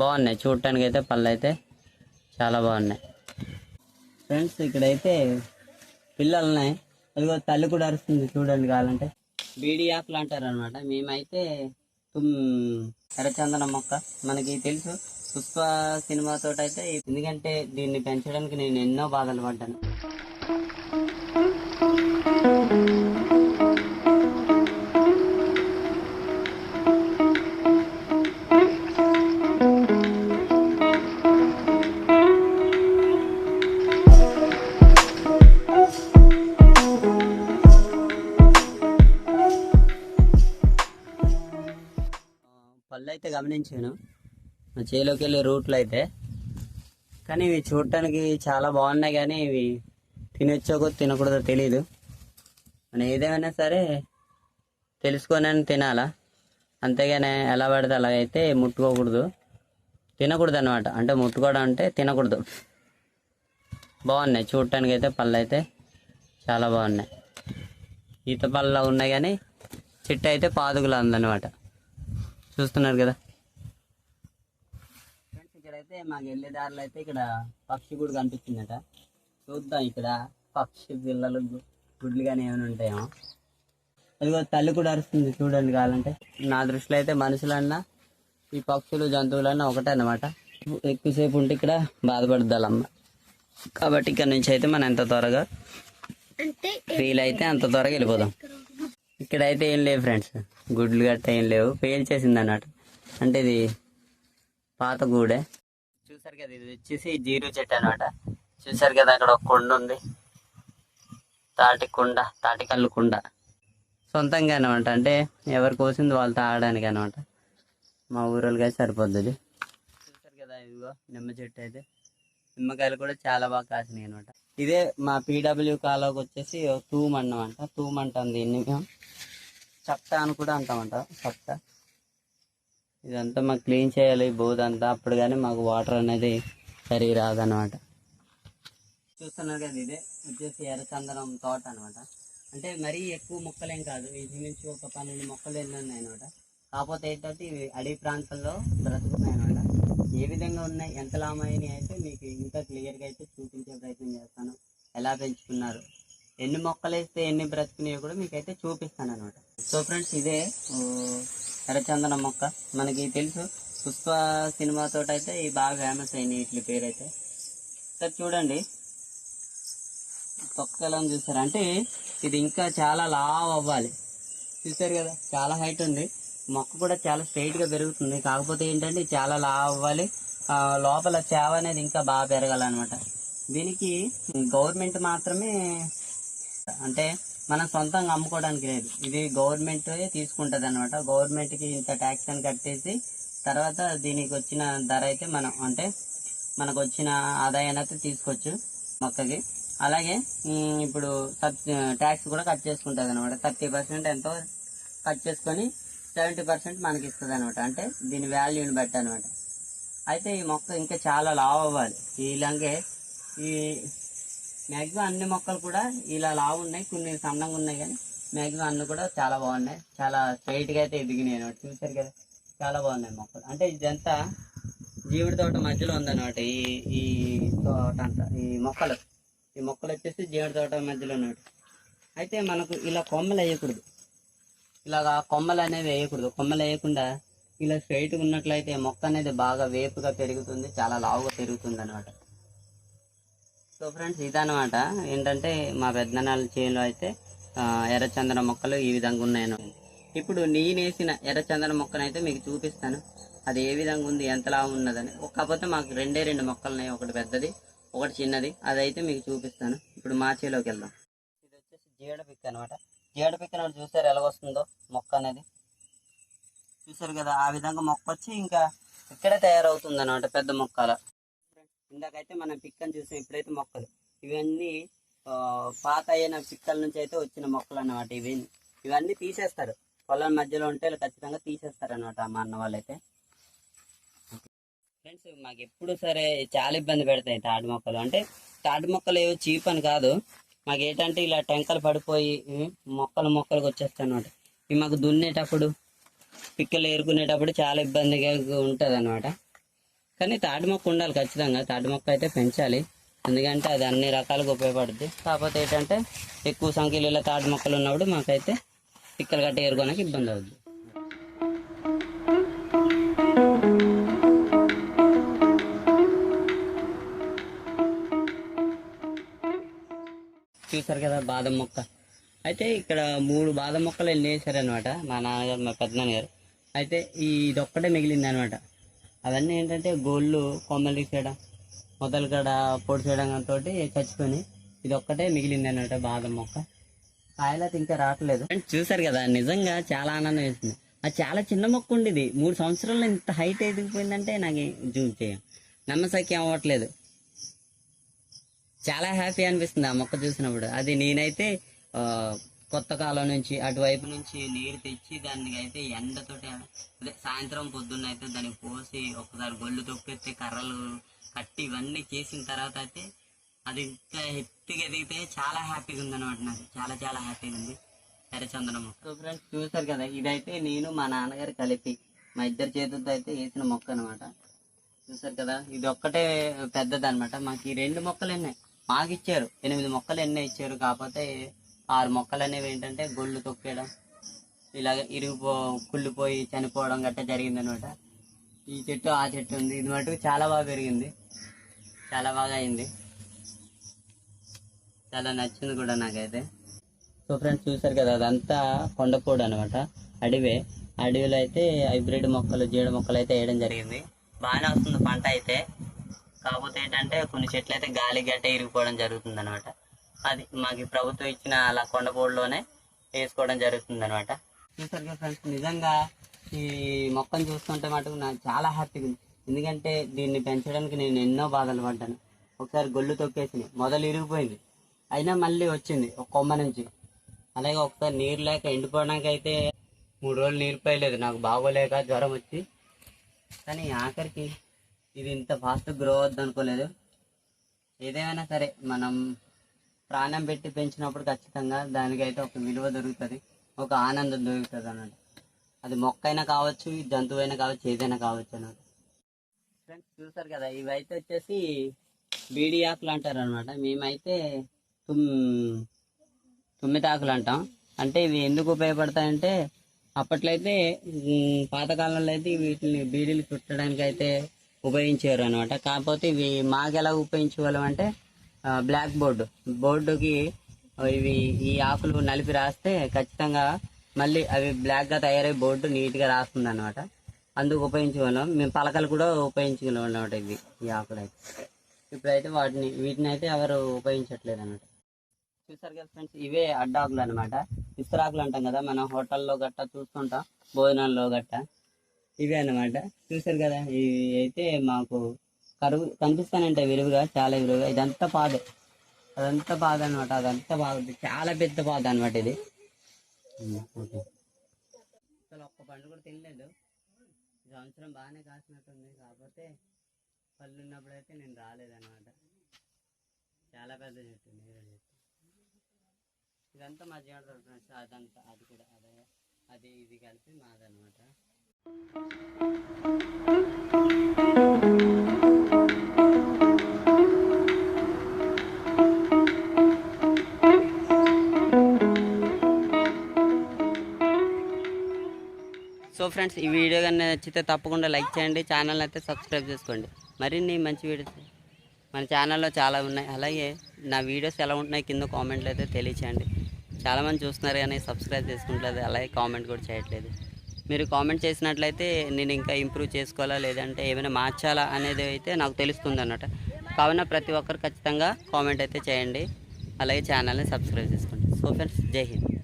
బాగున్నాయి చూడటానికి అయితే. పళ్ళు అయితే చాలా బాగున్నాయి ఫ్రెండ్స్. ఇక్కడైతే పిల్లలు ఉన్నాయి, అదిగో తల్లి కూడా అరుస్తుంది చూడండి. కావాలంటే బీడీ ఆకులు అంటారు అనమాట. మేమైతే ఎర్రచందనం మొక్క మనకి తెలుసు పుష్ప సినిమాతో అయితే, ఎందుకంటే దీన్ని పెంచడానికి నేను ఎన్నో బాధలు పడ్డాను. పళ్ళు అయితే గమనించాను మా చేలోకి వెళ్ళే రూట్లో అయితే, కానీ ఇవి చూడటానికి చాలా బాగున్నాయి. కానీ ఇవి తినొచ్చో తినకూడదో తెలీదు. మనం ఏదేమైనా సరే తెలుసుకొని తినాలా, అంతేగాని ఎలా పడితే అలాగైతే ముట్టుకోకూడదు, తినకూడదు అనమాట. అంటే ముట్టుకోవడం అంటే తినకూడదు. బాగున్నాయి చూడటానికి అయితే. పళ్ళు అయితే చాలా బాగున్నాయి. ఈత పళ్ళ ఉన్నాయి కానీ చెట్టు అయితే పాదుగులా ఉందన్నమాట. చూస్తున్నారు కదా ఫ్రెండ్స్. ఇక్కడైతే మాకు వెళ్ళే దారిలో అయితే ఇక్కడ పక్షి కూడా కనిపించిందట. చూద్దాం ఇక్కడ పక్షి పిల్లలు గుడ్లు కానీ ఏమైనా ఉంటాయేమో. అదిగో తల్లి కూడా అరుస్తుంది చూడండి. కావాలంటే నా దృష్టిలో అయితే మనుషులన్నా ఈ పక్షులు జంతువులన్నా ఒకటే అన్నమాట. ఎక్కువసేపు ఉంటే ఇక్కడ బాధపడదాలమ్మ. కాబట్టి ఇక్కడ నుంచి అయితే మనం ఎంత త్వరగా వీలైతే అంత త్వరగా వెళ్ళిపోదాం. ఇక్కడైతే ఏం లేవు ఫ్రెండ్స్, గుడ్లు గట్ట ఏం లేవు. పేల్చేసింది అన్నట్టు. అంటే ఇది పాత గూడే. చూసారు కదా, ఇది వచ్చేసి జీరు చెట్టు అనమాట. చూసారు కదా అక్కడ ఒక కొండ ఉంది, తాటికల్లు కుండ సొంతంగా అనమాట. అంటే ఎవరు కోసింది వాళ్ళు తాగడానికి అనమాట. మా ఊరోళ్ళకి అయితే సరిపోద్ది. చూసారు కదా ఇదిగో నిమ్మ చెట్టు అయితే, నిమ్మకాయలు కూడా చాలా బాగా కాసినాయి అనమాట. ఇదే మా పీడబ్ల్యూ కాలువకి వచ్చేసి తూమ్ అన్నమాట. తూమ్ అంటాం దీన్ని మేము, చప్ట అని కూడా అంటామంట. చప్ట ఇదంతా మాకు క్లీన్ చేయాలి బోదంతా, అప్పుడు కానీ మాకు వాటర్ అనేది సరిగా రాదనమాట. చూస్తున్నారు కదా, ఇదే వచ్చేసి ఎర్రచందనం తోట అనమాట. అంటే మరీ ఎక్కువ మొక్కలేం కాదు, ఇది నుంచి ఒక 12 మొక్కలు ఎన్ని ఉన్నాయి అనమాట. కాకపోతే ఏంటంటే ఇవి అడవి ప్రాంతాల్లో బ్రతుకుతున్నాయి అనమాట. ఏ విధంగా ఉన్నాయి, ఎంత లాభమైనవి అయితే మీకు ఇంకా క్లియర్గా అయితే చూపించే ప్రయత్నం చేస్తాను. ఎలా పెంచుకున్నారు, ఎన్ని మొక్కలు వేస్తే ఎన్ని బ్రతుకునేవి కూడా మీకైతే చూపిస్తాను అనమాట. సో ఫ్రెండ్స్, ఇదే ఎర్రచందనం మొక్క. మనకి తెలుసు పుష్ప సినిమాతో అయితే ఇవి బాగా ఫేమస్ అయినాయి వీటి పేరు అయితే. సార్ చూడండి తొక్కలను చూసారు, అంటే ఇది ఇంకా చాలా లావ్ అవ్వాలి. చూసారు కదా చాలా హైట్ ఉంది, మొక్క కూడా చాలా స్ట్రైట్గా పెరుగుతుంది. కాకపోతే ఏంటంటే చాలా లావ్ అవ్వాలి, లోపల చేవ అనేది ఇంకా బాగా పెరగాలన్నమాట. దీనికి గవర్నమెంట్ మాత్రమే, అంటే మనం సొంతంగా అమ్ముకోవడానికి లేదు, ఇది గవర్నమెంట్ తీసుకుంటుంది అనమాట. గవర్నమెంట్కి ఇంత ట్యాక్స్ అని కట్టేసి తర్వాత దీనికి వచ్చిన ధర అయితే మనం, అంటే మనకు వచ్చిన ఆదాయాన్ని అయితే తీసుకోవచ్చు మొక్కకి. అలాగే ఇప్పుడు ట్యాక్స్ కూడా కట్ చేసుకుంటుంది అనమాట. 30% ఎంతో కట్ చేసుకొని 70% మనకి ఇస్తుంది అనమాట. అంటే దీని వాల్యూని బట్టి అనమాట. అయితే ఈ మొక్క ఇంకా చాలా లావు అవ్వాలి. ఇలాగే ఈ మ్యాక్సిమం అన్ని మొక్కలు కూడా ఇలా లావు ఉన్నాయి, కొన్ని సన్నంగా ఉన్నాయి, కానీ మ్యాక్సిమం అన్ని కూడా చాలా బాగున్నాయి. చాలా స్ట్రైట్గా అయితే ఎదిగినాయి అనమాట. చూసారు కదా చాలా బాగున్నాయి మొక్కలు. అంటే ఇదంతా జీవిడి తోట మధ్యలో ఉందన్నమాట. ఈ తోట అంతా ఈ మొక్కలు వచ్చేసి జీవిడి తోట మధ్యలో ఉన్నట్టు. అయితే మనకు ఇలా కొమ్మలు వేయకూడదు, ఇలాగా కొమ్మలు అనేది వేయకూడదు. కొమ్మలు వేయకుండా ఇలా స్ట్రైట్గా ఉన్నట్లయితే మొక్క అనేది బాగా వేపుగా పెరుగుతుంది, చాలా లావుగా పెరుగుతుంది అనమాట. సో ఫ్రెండ్స్, ఇదనమాట ఏంటంటే మా పెద్దనాళ్ళ చేనులో అయితే ఎర్రచందన మొక్కలు ఈ విధంగా ఉన్నాయన్నమాట. ఇప్పుడు నేనేసిన ఎర్రచందన మొక్కనైతే మీకు చూపిస్తాను, అది ఏ విధంగా ఉంది, ఎంత లావు ఉన్నదని. కాకపోతే మాకు 2 మొక్కలు ఉన్నాయి, ఒకటి పెద్దది ఒకటి చిన్నది. అదైతే మీకు చూపిస్తాను. ఇప్పుడు మా చేలోకి వెళ్దాం. ఇది వచ్చేసి జీడపిక్క అనమాట. జీడపిక్క అనేది చూసారు ఎలా వస్తుందో మొక్క అనేది. చూసారు కదా ఆ విధంగా మొక్క వచ్చి ఇంకా ఇక్కడే తయారవుతుంది అనమాట, పెద్ద మొక్కల. ఇందాకైతే మనం పిక్కని చూసాం, ఇప్పుడైతే మొక్కలు. ఇవన్నీ పాత అయిన పిక్కల నుంచి అయితే వచ్చిన మొక్కలు అన్నమాట. ఇవన్నీ తీసేస్తారు, పొలం మధ్యలో ఉంటే ఖచ్చితంగా తీసేస్తారు అనమాట మా అన్న వాళ్ళైతే. ఫ్రెండ్స్, మాకు ఎప్పుడు సరే చాలా ఇబ్బంది పెడతాయి తాటి మొక్కలు. అంటే తాటి మొక్కలు ఏవో చీప్ అని కాదు, మాకు ఏంటంటే ఇలా టెంకలు పడిపోయి మొక్కలకు వచ్చేస్తాయి అనమాట. ఇవి మాకు దున్నేటప్పుడు పిక్కలు ఏరుకునేటప్పుడు చాలా ఇబ్బందిగా ఉంటుంది అనమాట. కానీ తాటి మొక్క ఉండాలి ఖచ్చితంగా. తాటి మొక్క అయితే పెంచాలి, ఎందుకంటే అది అన్ని రకాలుగా ఉపయోగపడుద్ది. కాకపోతే ఏంటంటే ఎక్కువ సంఖ్యలో ఇలా తాటి మొక్కలు ఉన్నప్పుడు మాకైతే పిక్కలు గట్ట ఏరుకోవడానికి ఇబ్బంది అవుద్ది. చూసారు కదా బాదం మొక్క. అయితే ఇక్కడ 3 బాదం మొక్కలు వేసారనమాట మా నాన్నగారు, మా పెద్దనాన్నగారు. అయితే ఇదొక్కటే మిగిలింది అనమాట. అవన్నీ ఏంటంటే గోళ్ళు కొమ్మలు తీసేయడం, మొదలు కాడ పొడి చేయడం తోటి చచ్చిపోయి ఇది ఒక్కటే మిగిలింది అనమాట బాదం మొక్క. కాయలైతే ఇంకా రావట్లేదు. చూసారు కదా, నిజంగా చాలా ఆనందం వేసింది. అది చాలా చిన్న మొక్క ఉండేది, 3 సంవత్సరాల్లో ఇంత హైట్ ఎదిగిపోయిందంటే నాకు జూమ్ చేయం నమ్మసక్యం అవ్వట్లేదు. చాలా హ్యాపీ అనిపిస్తుంది ఆ మొక్క చూసినప్పుడు. అది నేనైతే కొత్త కాలం నుంచి అటువైపు నుంచి నీరు తెచ్చి దానికి అయితే ఎండతోటి, అదే సాయంత్రం పొద్దున్న అయితే దానికి పోసి ఒకసారి గొల్లు తొక్కేస్తే కర్రలు కట్టి ఇవన్నీ చేసిన తర్వాత అయితే అది ఇంకా ఎత్తుగా ఎదిగితే చాలా హ్యాపీగా ఉంది అనమాట. నాకు చాలా చాలా హ్యాపీగా ఉంది ఎర్రచందనం మొక్క. సో ఫ్రెండ్స్ చూసారు కదా, ఇదైతే నేను మా నాన్నగారు కలిపి మా ఇద్దరి చేతులతో అయితే వేసిన మొక్క అనమాట. చూసారు కదా, ఇది ఒక్కటే పెద్దది అనమాట. మాకు ఈ 2 మొక్కలు ఎన్నాయి మాకు ఇచ్చారు, 8 మొక్కలు ఎన్నో ఇచ్చారు. కాకపోతే 6 మొక్కలు అనేవి ఏంటంటే గొళ్ళు తొక్కేయడం, ఇలాగ కుళ్ళిపోయి చనిపోవడం గట్టా జరిగింది అనమాట. ఈ చెట్టు ఆ చెట్టు ఉంది, ఇది మటుకు చాలా బాగా పెరిగింది, చాలా బాగా అయింది, చాలా నచ్చింది కూడా నాకైతే. సో ఫ్రెండ్స్ చూసారు కదా, అదంతా కొండపోడు అనమాట, అడవిలో అయితే హైబ్రిడ్ మొక్కలు, జీడ మొక్కలు అయితే వేయడం జరిగింది. బాగానే వస్తుంది పంట అయితే. కాకపోతే ఏంటంటే కొన్ని చెట్లు అయితే గాలి గట్ట ఇరిగిపోవడం జరుగుతుంది అనమాట. అది మాకు ప్రభుత్వం ఇచ్చిన అలా కొండపోడులోనే వేసుకోవడం జరుగుతుంది అనమాట. చూసారు కదా ఫ్రెండ్స్, నిజంగా ఈ మొక్కను చూస్తుంటే మటుకు నాకు చాలా హ్యాపీగా ఉంది. ఎందుకంటే దీన్ని పెంచడానికి నేను ఎన్నో బాధలు పడ్డాను. ఒకసారి గొల్లు తొక్కేసి మొదలు ఇరిగిపోయింది, అయినా మళ్ళీ వచ్చింది ఒక కొమ్మ నుంచి. అలాగే ఒకసారి నీరు లేక ఎండిపోవడానికి అయితే 3 రోజులు నీరు పోయలేదు, నాకు బాగోలేక జ్వరం వచ్చి. కానీ ఆఖరికి ఇది ఇంత ఫాస్ట్ గ్రో అవుద్ది అనుకోలేదు. ఏదేమైనా సరే మనం ప్రాణం పెట్టి పెంచినప్పుడు ఖచ్చితంగా దానికైతే ఒక విలువ దొరుకుతుంది, ఒక ఆనందం దొరుకుతుంది అన్నట్టు. అది మొక్క అయినా కావచ్చు, జంతువు అయినా కావచ్చు, ఏదైనా కావచ్చు అన్నట్టు. ఫ్రెండ్స్ చూసారు కదా, ఇవైతే వచ్చేసి బీడి ఆకులు అంటారు అనమాట. మేమైతే తుమ్మితాకులు అంటాం. అంటే ఇవి ఎందుకు ఉపయోగపడతాయంటే, అప్పట్లో అయితే పాతకాలంలో అయితే వీటిని బీడీలు చుట్టడానికి అయితే ఉపయోగించారు అనమాట. కాకపోతే ఇవి మాకు ఎలా ఉపయోగించేవాళ్ళం అంటే, బ్లాక్ బోర్డుకి ఈ ఆకులు నలిపి రాస్తే ఖచ్చితంగా మళ్ళీ అవి బ్లాక్గా తయారై బోర్డు నీట్గా రాస్తుంది అనమాట. అందుకు ఉపయోగించేవాళ్ళం మేము. పలకలు కూడా ఉపయోగించుకునే వాళ్ళం అనమాట ఈ ఆకులు అయితే. ఇప్పుడైతే వీటిని అయితే ఎవరు ఉపయోగించట్లేదు అనమాట. చూసారు కదా ఫ్రెండ్స్, ఇవే అడ్డాకులు అనమాట. ఇస్తరాకులు అంటాం కదా మనం హోటల్లో గట్టా చూస్తుంటాం, భోజనాల్లో గట్టా. ఇవే అనమాట. చూసారు కదా, ఇవి అయితే మాకు కనిపిస్తానంటే విలువగా, చాలా విలువగా. ఇదంతా అదంతా పాద అనమాట. అదంతా బాగుంది, చాలా పెద్ద పాద అనమాట ఇది. ఓకే, అసలు ఒక్క పండు కూడా తినలేదు. సంవత్సరం బాగానే కాసినట్టుంది, కాకపోతే పళ్ళు ఉన్నప్పుడు అయితే నేను రాలేదన్నమాట. చాలా పెద్ద చెట్టు, ఇదంతా మా జీవన ఫ్రెండ్స్. అదంతా అది కూడా అది ఇది కలిపి మాదనమాట. సో ఫ్రెండ్స్, ఈ వీడియో కానీ నచ్చితే తప్పకుండా లైక్ చేయండి, ఛానల్ అయితే సబ్స్క్రైబ్ చేసుకోండి. మరిన్ని మంచి వీడియోస్ మన ఛానల్లో చాలా ఉన్నాయి. అలాగే నా వీడియోస్ ఎలా ఉంటున్నాయి కింద కామెంట్లు అయితే తెలియచేయండి. చాలామంది చూస్తున్నారు కానీ సబ్స్క్రైబ్ చేసుకుంటలేదు, అలాగే కామెంట్ కూడా చేయట్లేదు. మీరు కామెంట్ చేసినట్లయితే నేను ఇంకా ఇంప్రూవ్ చేసుకోవాలా, లేదంటే ఏమైనా మార్చాలా అనేది అయితే నాకు తెలుస్తుంది అన్నమాట. కావున ప్రతి ఒక్కరు ఖచ్చితంగా కామెంట్ అయితే చేయండి, అలాగే ఛానల్ని సబ్స్క్రైబ్ చేసుకోండి. సో ఫ్రెండ్స్, జై హింద్.